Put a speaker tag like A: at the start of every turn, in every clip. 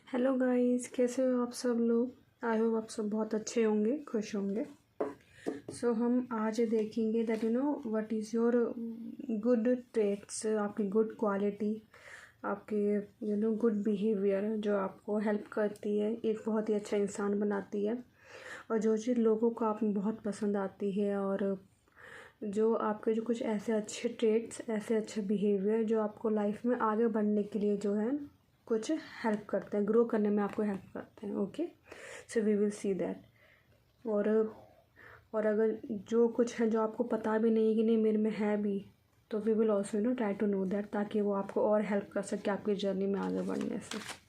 A: Hello guys, कैसे हो आप सब लोग। आई होप आप सब बहुत अच्छे होंगे, खुश होंगे। सो हम आज देखेंगे that what is your good traits, आपकी गुड क्वालिटी, आपके गुड बिहेवियर जो आपको हेल्प करती है, एक बहुत ही अच्छा इंसान बनाती है। और जो चीज़ लोगों को आप में बहुत पसंद आती है, और जो आपके जो कुछ ऐसे अच्छे ट्रेट्स, ऐसे अच्छे बिहेवियर जो आपको लाइफ में आगे बढ़ने के लिए जो है कुछ हेल्प करते हैं, ग्रो करने में आपको हेल्प करते हैं। Okay, so we will see that. और अगर जो कुछ है जो आपको पता भी नहीं कि नहीं मेरे में है भी, तो we will also try to know that, ताकि वो आपको और हेल्प कर सके आपकी जर्नी में आगे बढ़ने से।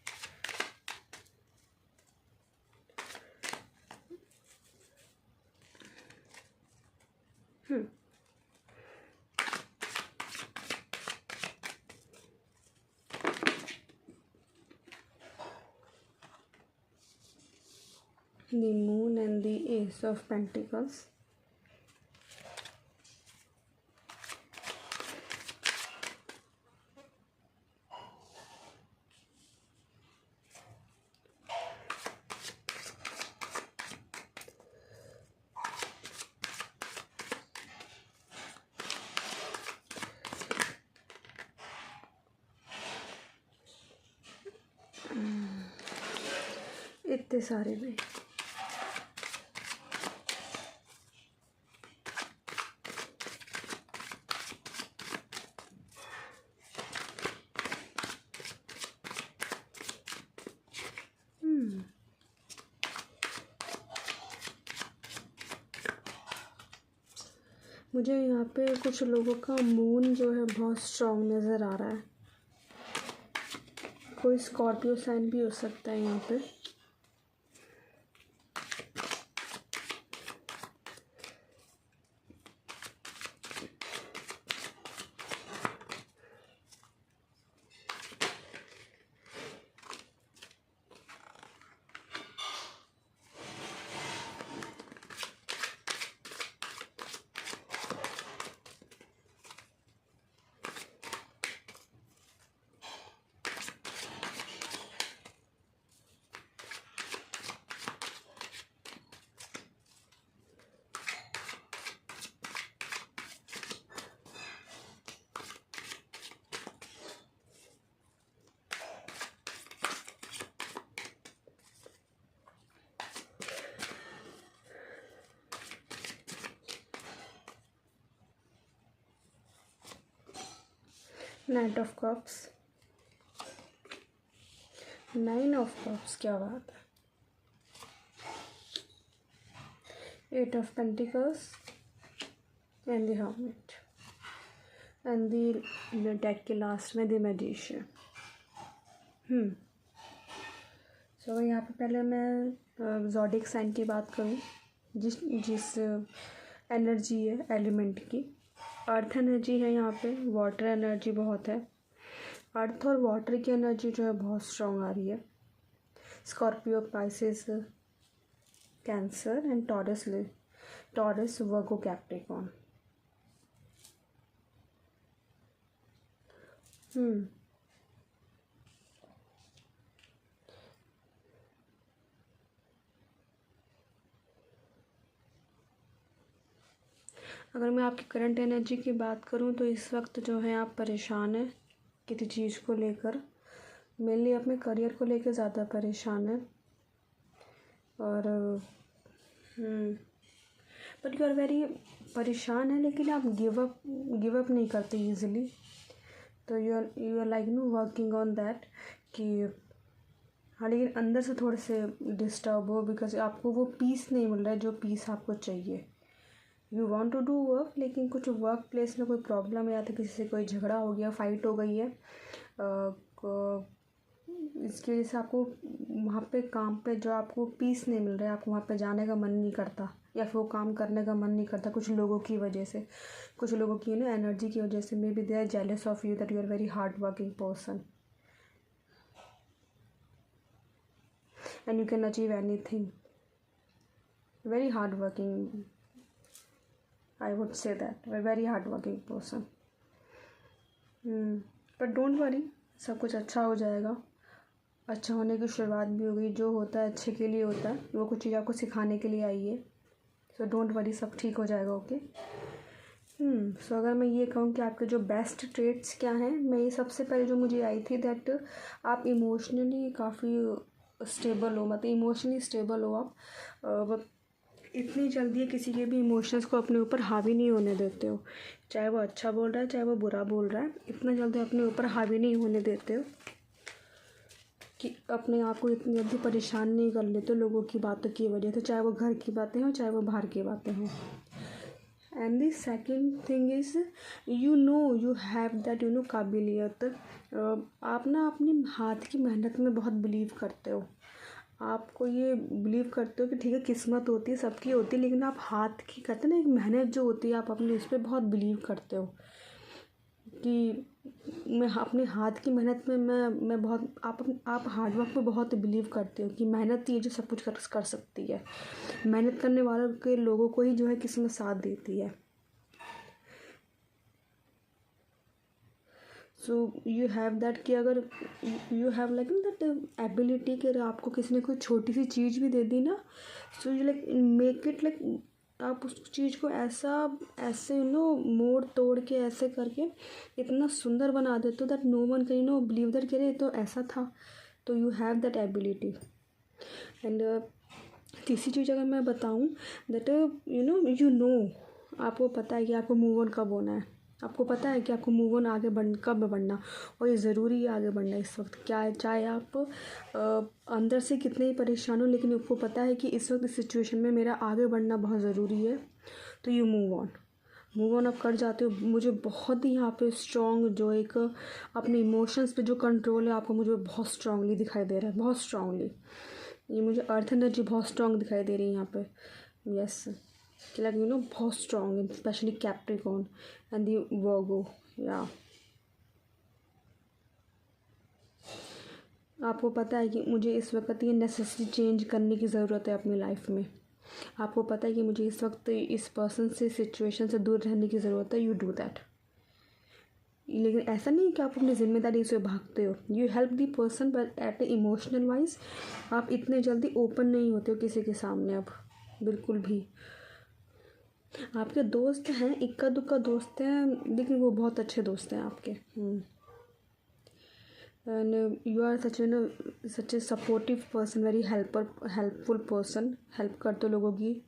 A: The moon and the ace of pentacles. इतने सारे में मुझे यहाँ पे कुछ लोगों का मून जो है बहुत स्ट्रॉन्ग नज़र आ रहा है। कोई स्कॉर्पियो साइन भी हो सकता है यहाँ पे। Night of cups, 9 of cups, क्या बात है। 8 of pentacles and the hermit and the deck के लास्ट में द मैजिशियन। सो यहाँ पे पहले मैं ज़ोडिक साइन की बात करूँ, जिस एनर्जी है एलिमेंट की, अर्थ एनर्जी है यहाँ पे, वाटर एनर्जी बहुत है। अर्थ और वाटर की एनर्जी जो है बहुत स्ट्रॉन्ग आ रही है। Scorpio, Pisces, cancer and taurus, Virgo, Capricorn. अगर मैं आपकी करंट एनर्जी की बात करूं तो इस वक्त जो है आप परेशान हैं किसी चीज़ को लेकर, मेनली अपने करियर को लेकर ज़्यादा परेशान है। और बट यू आर वेरी परेशान है, लेकिन आप गिव अप नहीं करते इजीली। तो you are like working on that कि हाँ, लेकिन अंदर से थोड़े से डिस्टर्ब हो, बिकॉज आपको वो पीस नहीं मिल रहा है जो पीस आपको चाहिए। You want to do work, लेकिन कुछ वर्क प्लेस में कोई प्रॉब्लम है, या तो किसी से कोई झगड़ा हो गया, फाइट हो गई है, इसकी वजह से आपको वहाँ पे काम पे जो आपको पीस नहीं मिल रहा है, आपको वहाँ पे जाने का मन नहीं करता, या फिर वो काम करने का मन नहीं करता कुछ लोगों की वजह से, कुछ लोगों की एनर्जी की वजह से। Maybe they are jealous of you that you are very hard working person and you can achieve anything. Very hard working, I would say that a very hardworking person. But don't worry, सब कुछ अच्छा हो जाएगा। अच्छा होने की शुरुआत भी हो गई। जो होता है अच्छे के लिए होता है, वो कुछ चीज़ आपको सिखाने के लिए आई है। सो डोंट वरी, सब ठीक हो जाएगा। ओके। सो अगर मैं ये कहूँ कि आपके जो बेस्ट ट्रेट्स क्या हैं, मैं ये सबसे पहले जो मुझे आई थी दैट आप इमोशनली काफ़ी स्टेबल हो, मतलब इमोशनली स्टेबल हो आप। इतनी जल्दी किसी के भी इमोशंस को अपने ऊपर हावी नहीं होने देते हो, चाहे वो अच्छा बोल रहा है चाहे वो बुरा बोल रहा है, इतना जल्दी अपने ऊपर हावी नहीं होने देते हो कि अपने आप को इतनी जल्दी परेशान नहीं कर लेते लोगों की बातों की वजह से, चाहे वो घर की बातें हों चाहे वो बाहर की बातें हों। And the second thing is you have that काबिलियत। आप ना अपनी हाथ की मेहनत में बहुत बिलीव करते हो। आपको ये बिलीव करते हो कि ठीक है किस्मत होती है, सबकी होती है, लेकिन आप हाथ की कहते हैं ना एक मेहनत जो होती है, आप अपने उस पर बहुत बिलीव करते हो कि मैं अपने हाथ की मेहनत में मैं बहुत आप हार्ड वर्क पे बहुत बिलीव करते हो कि मेहनत ही है जो सब कुछ कर सकती है। मेहनत करने वालों के लोगों को ही जो है किस्मत साथ देती है। सो यू हैव दैट कि अगर you have like that ability कि अगर आपको किसी ने कोई छोटी सी चीज़ भी दे दी ना, so you like make it like आप उस चीज़ को ऐसे मोड़ तोड़ के ऐसे करके इतना सुंदर बना देते हो that no one can believe that कि अरे तो ऐसा था। तो you have that ability. And तीसरी चीज़ अगर मैं बताऊँ दैट आपको पता है कि आपको मूव ऑन कब होना है, आपको पता है कि आपको मूव ऑन कब बढ़ना, और ये ज़रूरी है आगे बढ़ना इस वक्त। क्या है, चाहे आप अंदर से कितने ही परेशान हो, लेकिन आपको पता है कि इस वक्त इस सिचुएशन में मेरा आगे बढ़ना बहुत ज़रूरी है, तो यू मूव ऑन आप कर जाते हो। मुझे बहुत ही यहाँ पे स्ट्रॉन्ग जो एक अपने इमोशंस पे जो कंट्रोल है आपको मुझे बहुत स्ट्रांगली दिखाई दे रहा है, बहुत स्ट्रांगली। ये मुझे अर्थ एनर्जी बहुत स्ट्रांग दिखाई दे रही है यहाँ पे। यस, लाइक बहुत strong, specially Capricorn and the Virgo. या आपको पता है कि मुझे इस वक्त ये नेसेसरी चेंज करने की ज़रूरत है अपनी लाइफ में। आपको पता है कि मुझे इस वक्त इस पर्सन से सिचुएशन से दूर रहने की ज़रूरत है, यू डू दैट। लेकिन ऐसा नहीं है कि आप अपनी ज़िम्मेदारी से भागते हो, you help the person, but at A emotional wise आप इतने जल्दी ओपन नहीं होते हो किसी के सामने अब, बिल्कुल भी। आपके दोस्त हैं, इक्का दुक्का दोस्त हैं, लेकिन वो बहुत अच्छे दोस्त हैं आपके। And you are such a supportive person, very helpful person, help करते हो लोगों की।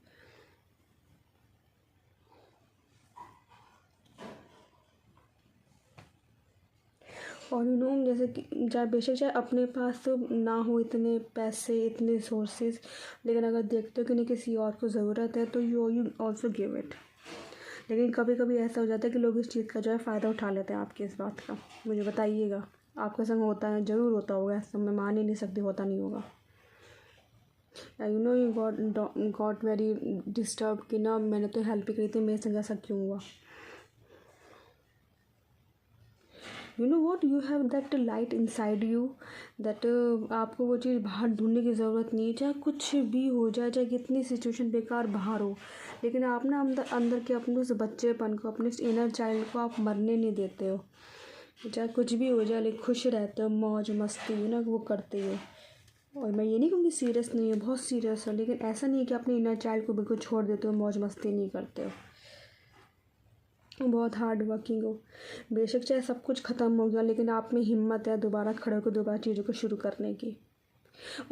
A: और जैसे कि चाहे बेशक चाहे अपने पास तो ना हो इतने पैसे इतने सोर्सेज, लेकिन अगर देखते हो कि नहीं किसी और को ज़रूरत है तो यू ऑल्सो गिव इट। लेकिन कभी कभी ऐसा हो जाता है कि लोग इस चीज़ का जो है फ़ायदा उठा लेते हैं आपकी इस बात का। मुझे बताइएगा, आपके संग होता है? ज़रूर होता होगा, ऐसा मैं मान ही नहीं सकती होता नहीं होगा। यू गॉट वेरी डिस्टर्ब कि ना मैंने तो हेल्प ही करी थी, मेरे संग ऐसा क्यों हुआ। You know what, you have that light inside you that आपको वो चीज़ बाहर ढूंढने की ज़रूरत नहीं है। चाहे कुछ भी हो जाए, चाहे कितनी सिचुएशन बेकार बाहर हो, लेकिन आप ना अंदर के अपने उस बच्चेपन को, अपने उस इनर चाइल्ड को आप मरने नहीं देते हो। चाहे कुछ भी हो जाए, लेकिन खुश रहते हो, मौज मस्ती वो करते हो। और मैं ये नहीं कहूँगी सीरियस नहीं है, बहुत सीरियस है, लेकिन ऐसा नहीं है कि अपने इनर चाइल्ड को बिल्कुल छोड़ देते हो, मौज मस्ती नहीं करते हो, बहुत हार्ड वर्किंग हो। बेशक चाहे सब कुछ ख़त्म हो गया, लेकिन आप में हिम्मत है दोबारा खड़े होकर दोबारा चीज़ों को शुरू करने की।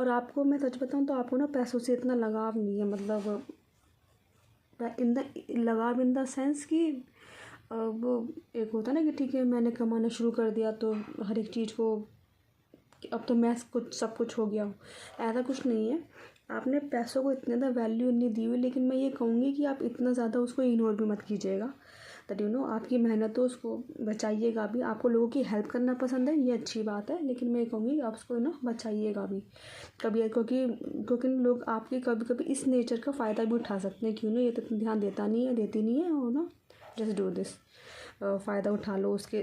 A: और आपको मैं सच बताऊँ तो आपको ना पैसों से इतना लगाव नहीं है, मतलब लगाव इन द सेंस कि वो एक होता है ना कि ठीक है मैंने कमाना शुरू कर दिया तो हर एक चीज़ को अब तो मैं सब कुछ हो गया हूँ, ऐसा कुछ नहीं है। आपने पैसों को इतने ज़्यादा वैल्यू नहीं दी हुई, लेकिन मैं ये कहूँगी कि आप इतना ज़्यादा उसको इग्नोर भी मत कीजिएगा। दैट आपकी मेहनत हो उसको बचाइएगा भी। आपको लोगों की हेल्प करना पसंद है, ये अच्छी बात है, लेकिन मैं कहूँगी आप उसको बचाइएगा भी कभी, क्योंकि लोग आपके कभी कभी इस नेचर का फ़ायदा भी उठा सकते हैं। ये तो ध्यान देता नहीं है, देती नहीं है, और जस्ट डू दिस। फ़ायदा उठा लो उसके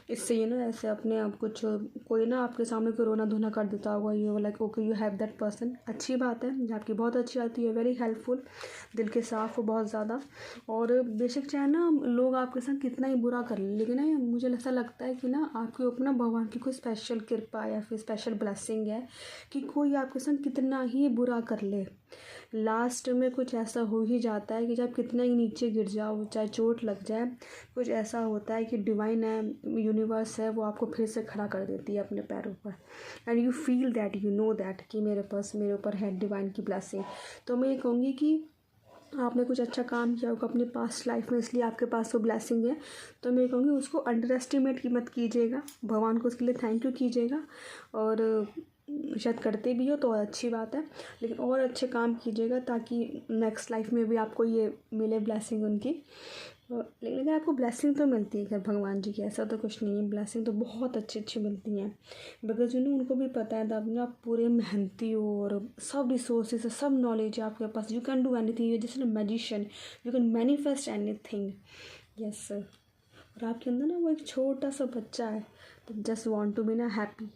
A: इससे ऐसे अपने आप कुछ कोई ना आपके सामने कोई रोना धोना कर देता होगा, you like okay you have that person, अच्छी बात है, आपकी बहुत अच्छी आती है, वेरी हेल्पफुल, दिल के साफ़ हो बहुत ज़्यादा। और बेशक चाहे ना लोग आपके साथ कितना ही बुरा कर ले, लेकिन ना मुझे ऐसा लगता है कि ना आपके ऊपर ना भगवान की कोई स्पेशल कृपा या फिर स्पेशल ब्लेसिंग है कि कोई आपके साथ कितना ही बुरा कर ले, लास्ट में कुछ ऐसा हो ही जाता है कि जब कितना ही नीचे गिर जाओ, चाहे चोट लग जाए, कुछ ऐसा होता है कि डिवाइन है, यूनिवर्स है, वो आपको फिर से खड़ा कर देती है अपने पैरों पर। And you feel that, you know that कि मेरे ऊपर है डिवाइन की ब्लेसिंग। तो मैं ये कहूँगी कि आपने कुछ अच्छा काम किया होगा अपने पास्ट लाइफ में, इसलिए आपके पास वो ब्लेसिंग है। तो मैं कहूँगी उसको अंडर एस्टिमेट की मत कीजिएगा, भगवान को उसके लिए थैंक यू कीजिएगा, और शायद करते भी हो तो और अच्छी बात है, लेकिन और अच्छे काम कीजिएगा ताकि नेक्स्ट लाइफ में भी आपको ये मिले ब्लेसिंग उनकी। लेकिन अगर आपको ब्लेसिंग तो मिलती है खैर भगवान जी की, ऐसा तो कुछ नहीं है, ब्लेसिंग तो बहुत अच्छी अच्छी मिलती हैं, बिकॉज उनको भी पता है तब आप पूरे मेहनती हो और सब रिसोर्सेज सब नॉलेज है आपके पास, you can do anything, you जैसे magician, you can manifest anything. Yes sir, और आपके अंदर ना वो एक छोटा सा बच्चा है, तो जस्ट वॉन्ट टू बी ना हैप्पी।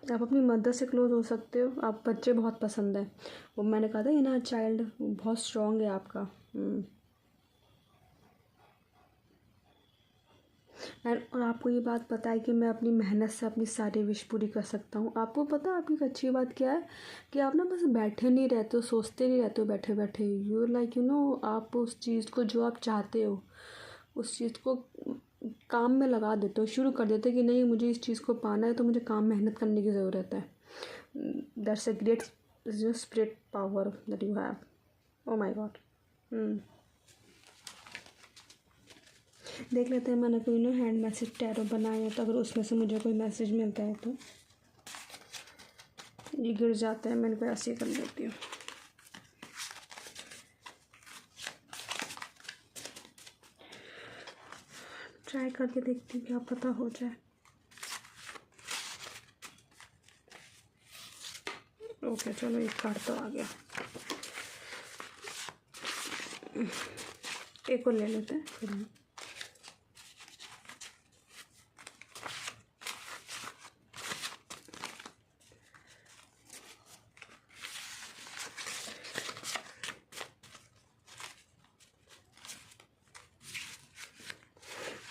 A: आप अपनी मदर से क्लोज हो सकते हो, आप बच्चे बहुत पसंद है, वो मैंने कहा था इनर चाइल्ड बहुत स्ट्रॉन्ग है आपका। एंड और आपको ये बात पता है कि मैं अपनी मेहनत से अपनी सारी विश पूरी कर सकता हूँ। आपको पता है आपकी एक अच्छी बात क्या है कि आप ना बस बैठे नहीं रहते हो, सोचते नहीं रहते हो बैठे बैठे, यू लाइक आप उस चीज़ को जो आप चाहते हो उस चीज़ को काम में लगा देते हो, शुरू कर देते हो कि नहीं मुझे इस चीज़ को पाना है तो मुझे काम मेहनत करने की ज़रूरत है। That's a great spirit power that you have. Oh my God. देख लेते हैं, मैंने कोई हैंड मैसेज टैरो बनाया है, तो अगर उसमें से मुझे कोई मैसेज मिलता है तो ये गिर जाता है, मैंने कोई ऐसे ही कर लेती हूँ। ट्राई करके देखती हूँ क्या पता हो जाए। ओके चलो एक कार्ड तो आ गया, एक और ले लेते हैं फिर हम।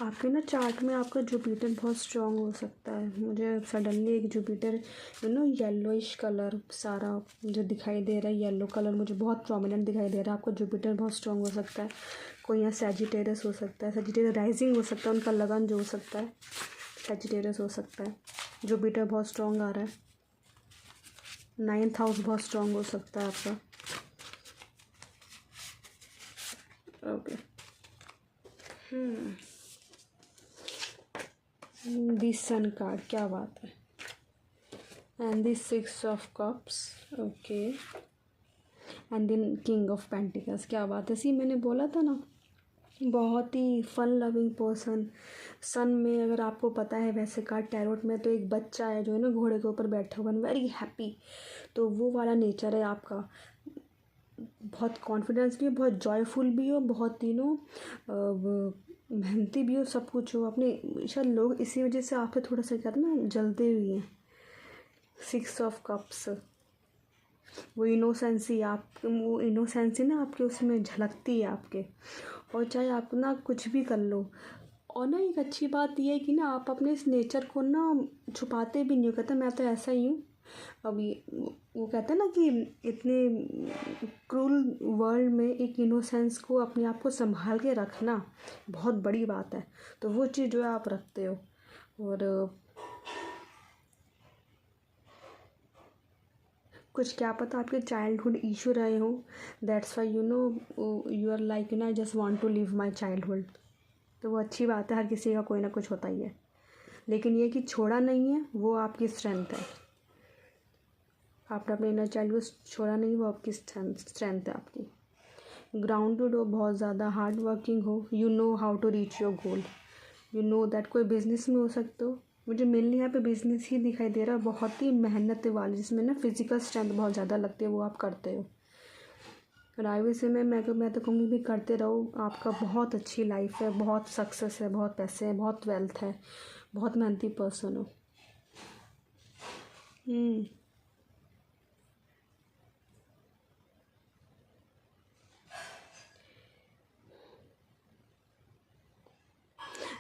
A: आपके ना चार्ट में आपका जुपिटर बहुत स्ट्रांग हो सकता है, मुझे सडनली एक जुपिटर येलोइश कलर सारा जो दिखाई दे रहा है, येलो कलर मुझे बहुत प्रोमिनेंट दिखाई दे रहा है, आपका जुपिटर बहुत स्ट्रांग हो सकता है। कोई यहाँ सैजिटेरियस हो सकता है, सैजिटेरियस राइजिंग हो सकता है, उनका लगन जो हो सकता है सैजिटेरियस हो सकता है। जुपिटर बहुत स्ट्रांग आ रहा है, 9th हाउस बहुत स्ट्रांग हो सकता है आपका। ओके दिस सन कार्ड, क्या बात है, and this 6 of cups, okay, and then king of pentacles, क्या बात है। सी मैंने बोला था ना बहुत ही फन लविंग पर्सन। सन में अगर आपको पता है वैसे कार्ड टैरोट में तो एक बच्चा है जो है घोड़े के ऊपर बैठा हुआ, वेरी हैप्पी, तो वो वाला नेचर है आपका, बहुत कॉन्फिडेंस भी हो, बहुत जॉयफुल भी हो, बहुत मेहनती भी हो, सब कुछ हो अपने, शायद लोग इसी वजह से आपसे थोड़ा सा कहते ना जलते हुए हैं। 6 ऑफ कप्स, वो इनोसेंसी ना आपके उसमें झलकती है आपके, और चाहे आप ना कुछ भी कर लो। और ना एक अच्छी बात यह है कि ना आप अपने इस नेचर को ना छुपाते भी नहीं हो, कहते मैं तो ऐसा ही हूँ। अभी वो कहते हैं ना कि इतने क्रूल वर्ल्ड में एक इनोसेंस को अपने आप को संभाल के रखना बहुत बड़ी बात है, तो वो चीज़ जो है आप रखते हो। और कुछ क्या पता आपके चाइल्डहुड इशू रहे हो, that's why you are like I just want to live my childhood, तो वो अच्छी बात है, हर किसी का कोई ना कुछ होता ही है, लेकिन ये कि छोड़ा नहीं है वो आपकी स्ट्रेंथ है, आपने अपने इनर चाइल्ड को छोड़ा नहीं, वो आपकी स्ट्रेंथ है आपकी। ग्राउंडेड हो, बहुत ज़्यादा हार्ड वर्किंग हो, you know how to reach your goal, you know that, कोई बिजनेस में हो सकते हो, मुझे मेनली यहाँ पे बिजनेस ही दिखाई दे रहा है, बहुत ही मेहनत वाली जिसमें ना फिजिकल स्ट्रेंथ बहुत ज़्यादा लगती है, वो आप करते हो। और आगे से मैं तो कहूँगी भी करते रहो। आपका बहुत अच्छी लाइफ है, बहुत सक्सेस है, बहुत पैसे हैं, बहुत वेल्थ है, बहुत मेहनती पर्सन हो।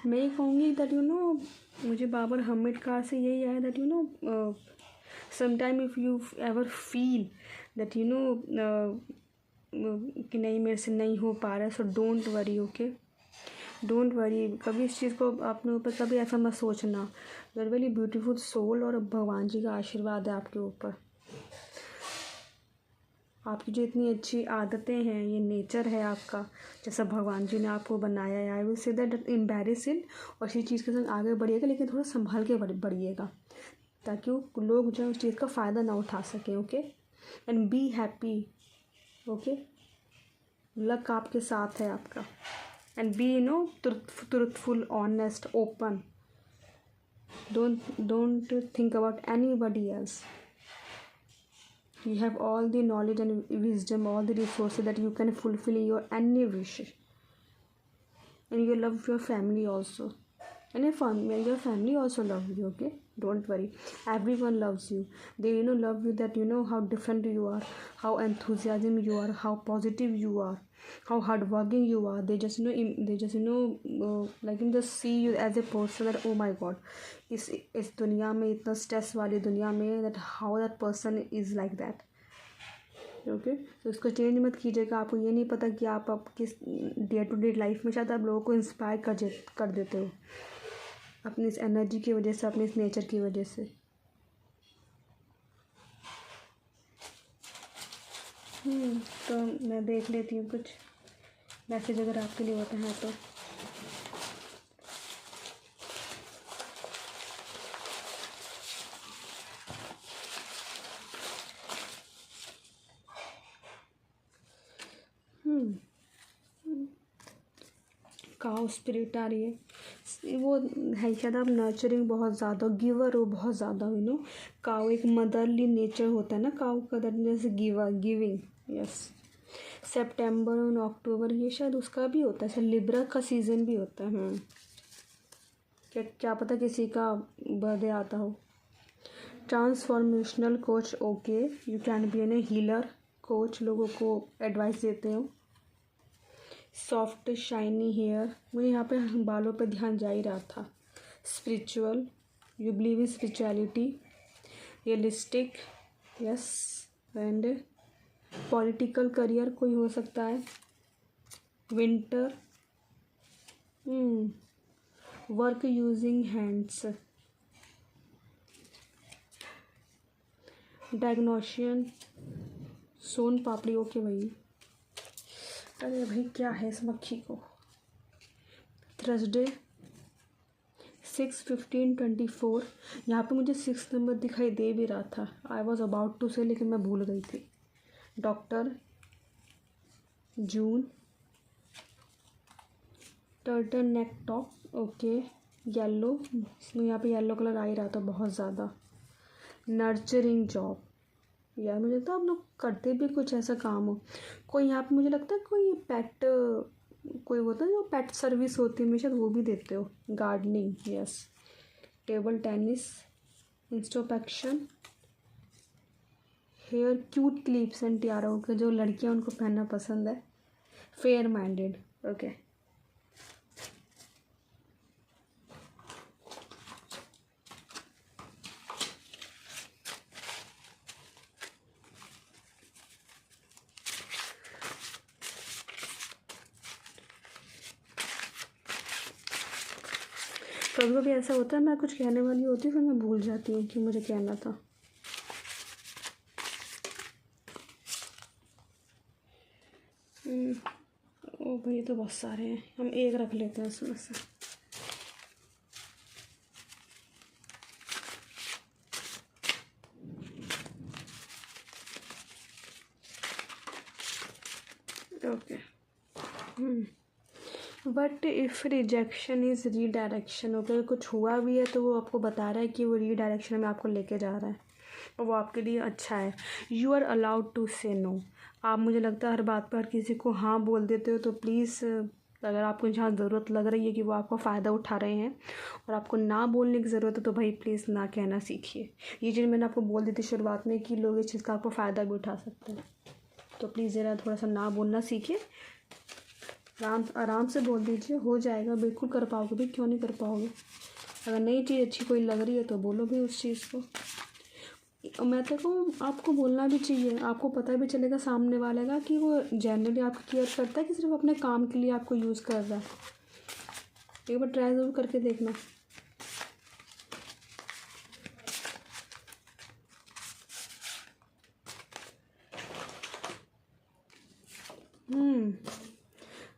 A: मैं ये कहूँगी दैट मुझे बाबर हमिद कार से यही आया that sometime if you ever feel that कि नहीं मेरे से नहीं हो पा रहा है, so don't worry, okay, don't worry. कभी इस चीज़ को अपने ऊपर कभी ऐसा मत सोचना। You are very beautiful soul और भगवान जी का आशीर्वाद है आपके ऊपर। आपकी जो इतनी अच्छी आदतें हैं, ये नेचर है आपका, जैसा भगवान जी ने आपको बनाया है, I will say that embarrass it, और इसी चीज़ के संग आगे बढ़िएगा, लेकिन थोड़ा संभाल के बढ़िएगा, ताकि वो लोग जो उस चीज़ का फ़ायदा ना उठा सकें, okay. And be happy, okay. Luck आपके साथ है आपका। And be truthful, honest, open. Don't think about anybody else. You have all the knowledge and wisdom, all the resources that you can fulfill your any wish. And you love your family also. And your family also love you, okay? Don't worry. Everyone loves you. They love you, that how different you are, how enthusiasm you are, how positive you are, how hardworking you are. They just just see you as a person that, oh my god, इस दुनिया में, इतना stress वाली दुनिया में, that how that person is like that, okay. तो इसको change मत कीजिएगा। आपको ये नहीं पता कि आप किस डे टू डे लाइफ में शायद आप लोगों को इंस्पायर कर देते हो अपनी इस एनर्जी की वजह से, अपने इस नेचर की वजह से। तो मैं देख लेती हूँ कुछ मैसेज अगर आपके लिए होते हैं तो। काउ स्पिरिट आ रही है, वो है शायद आप नर्चरिंग बहुत ज़्यादा, गिवर हो बहुत ज़्यादा, काउ एक मदरली नेचर होता है ना काउ का, जैसे गिविंग, यस। सितंबर और अक्टूबर ये शायद उसका भी होता है, लिब्रा का सीज़न भी होता है। क्या पता किसी का बर्थडे आता हो। Transformational coach, okay, you can be an healer coach, लोगों को एडवाइस देते हो। सॉफ्ट शाइनी हेयर, मुझे यहाँ पे बालों पे ध्यान जा ही रहा था। Spiritual, you believe in spirituality. Realistic, yes. And political career कोई हो सकता है। Winter, work using hands. Diagnostician, soan papdi, okay भाई। अरे भाई क्या है इस मक्खी को। थर्सडे 6/15/24, यहाँ पे मुझे 6 नंबर दिखाई दे भी रहा था। आई वॉज अबाउट टू से, लेकिन मैं भूल गई थी। Doctor, June, turtle neck top, okay. Yellow, इसमें यहाँ पे येलो कलर आ ही रहा था बहुत ज़्यादा। नर्चरिंग जॉब, यार मुझे तो आप लोग करते भी कुछ ऐसा काम हो। कोई यहाँ पे मुझे लगता है कोई पेट, कोई होता है जो पेट सर्विस होती है, शायद वो भी देते हो। Gardening, yes. Table tennis, introspection, hair cute clips and tiara, okay, जो लड़कियाँ उनको पहनना पसंद है। Fair minded, okay. कभी कभी ऐसा होता है मैं कुछ कहने वाली होती हूँ, फिर मैं भूल जाती हूँ कि मुझे कहना था। ओ भाई तो बहुत सारे हैं, हम एक रख लेते हैं उसमें से। Okay. But if rejection is redirection, अगर कुछ हुआ भी है तो वो आपको बता रहा है कि वो रीडायरेक्शन में आपको लेके जा रहा है और वो आपके लिए अच्छा है। यू आर अलाउड टू से नो, आप मुझे लगता है हर बात पर हर किसी को हाँ बोल देते हो, तो प्लीज़ अगर आपको जहाँ ज़रूरत लग रही है कि वो आपका फ़ायदा उठा रहे हैं और आपको ना बोलने की ज़रूरत है, तो भाई प्लीज़ ना कहना सीखिए। ये चीज़ मैंने आपको बोल दी थी शुरुआत में कि लोग इस चीज़ का आपको फ़ायदा भी उठा सकते हैं, तो प्लीज़ ज़रा थोड़ा सा ना बोलना सीखिए। आराम से बोल दीजिए, हो जाएगा, बिल्कुल कर पाओगे भी, क्यों नहीं कर पाओगे। अगर नई चीज़ अच्छी कोई लग रही है तो बोलो भी उस चीज़ को। मैं तो कहूँ आपको बोलना भी चाहिए, आपको पता भी चलेगा सामने वाले का कि वो जनरली आपकी केयर करता है कि सिर्फ अपने काम के लिए आपको यूज़ कर रहा है। एक बार ट्राई ज़रूर करके देखना।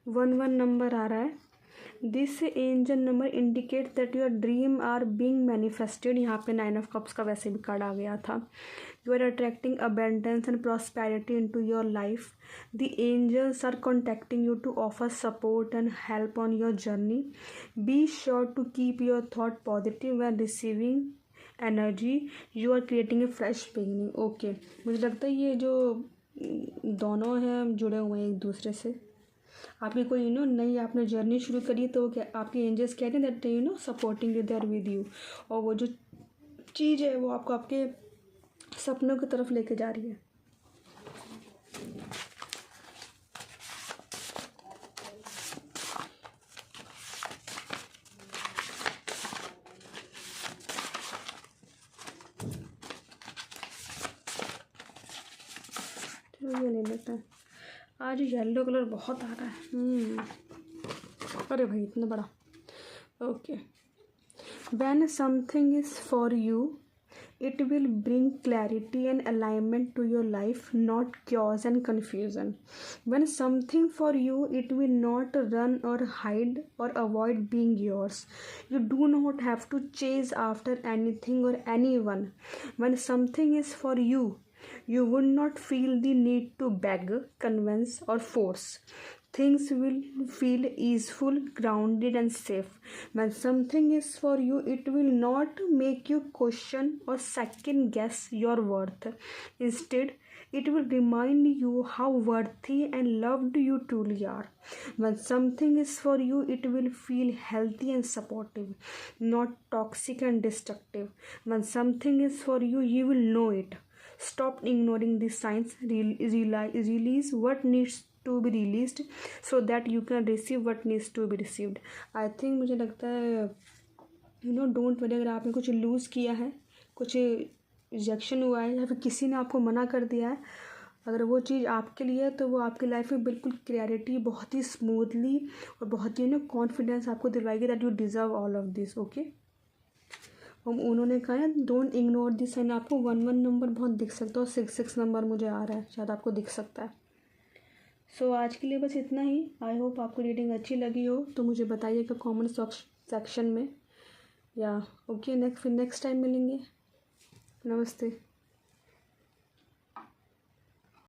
A: वन नंबर आ रहा है। This angel number indicate that your dream are being manifested. यहाँ पे 9 ऑफ कप्स का वैसे भी कार्ड आ गया था। You are attracting abundance and prosperity into your life. The angels are contacting you to offer support and help on your journey. Be sure to keep your thought positive when receiving energy. You are creating a fresh beginning. Okay, मुझे लगता है ये जो दोनों हैं जुड़े हुए हैं एक दूसरे से। आपकी कोई नई आपने जर्नी शुरू करी, तो क्या आपके एंजल्स कहते हैं that supporting you, there with you. और वो जो चीज़ है वो आपको आपके सपनों की तरफ लेके जा रही है। चलो ये ले लेते हैं। आज येलो कलर बहुत आ रहा है। अरे भाई इतना बड़ा। Okay, when something is for you it will bring clarity and alignment to your life, not chaos and confusion. When something for you, it will not run or hide or avoid being yours. You do not have to chase after anything or anyone. When something is for you, you would not feel the need to beg, convince or force. Things will feel easeful, grounded and safe. When something is for you, it will not make you question or second guess your worth. Instead, it will remind you how worthy and loved you truly are. When something is for you, it will feel healthy and supportive, not toxic and destructive. When something is for you, you will know it. Stop ignoring the signs. Release what needs to be released so that you can receive what needs to be received. I think मुझे लगता है don't worry. अगर आपने कुछ loose किया है, कुछ rejection हुआ है या फिर किसी ने आपको मना कर दिया है, अगर वो चीज़ आपके लिए है तो वो आपकी लाइफ में बिल्कुल क्लैरिटी, बहुत ही स्मूथली और बहुत ही कॉन्फिडेंस आपको दिलवाएगी that you deserve all of this. Okay, उन्होंने कहा है डोंट इग्नोर दिस साइन। आपको 1 नंबर बहुत दिख सकता है और 6 नंबर मुझे आ रहा है, शायद आपको दिख सकता है। सो आज के लिए बस इतना ही। आई होप आपको रीडिंग अच्छी लगी हो, तो मुझे बताइएगा कमेंट सेक्शन में। या ओके, नेक्स्ट टाइम मिलेंगे। नमस्ते।